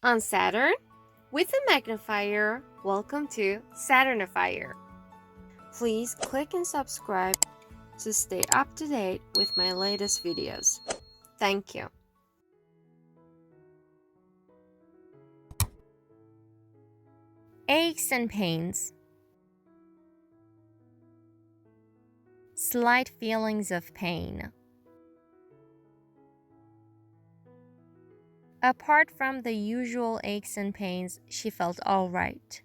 On Saturn, with a magnifier, welcome to Saturnifier. Please click and subscribe to stay up to date with my latest videos. Thank you. Aches and pains. Slight feelings of pain. Apart from the usual aches and pains, she felt all right.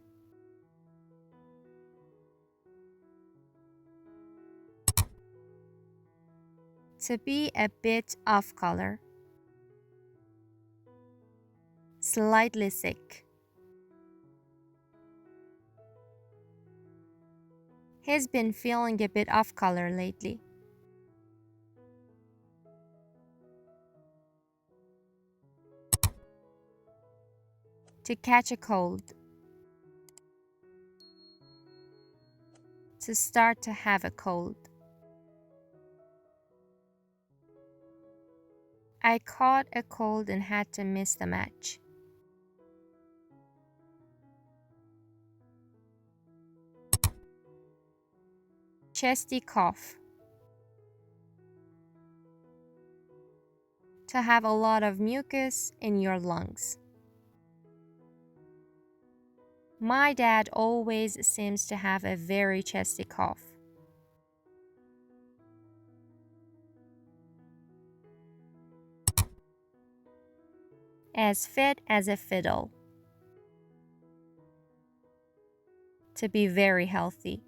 To be a bit off color. Slightly sick. He's been feeling a bit off color lately. To catch a cold. To start to have a cold. I caught a cold and had to miss the match. Chesty cough. To have a lot of mucus in your lungs. My dad always seems to have a very chesty cough. As fit as a fiddle. To be very healthy.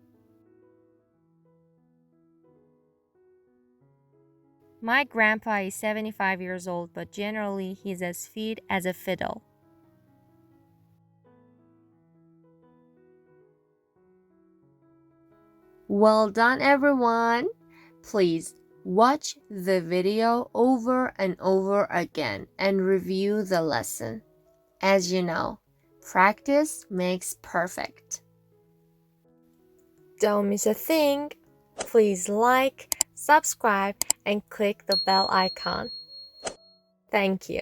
My grandpa is 75 years old, but generally he's as fit as a fiddle. Well done, everyone! Please watch the video over and over again and review the lesson. As you know, practice makes perfect. Don't miss a thing. Please like, subscribe, and click the bell icon. Thank you.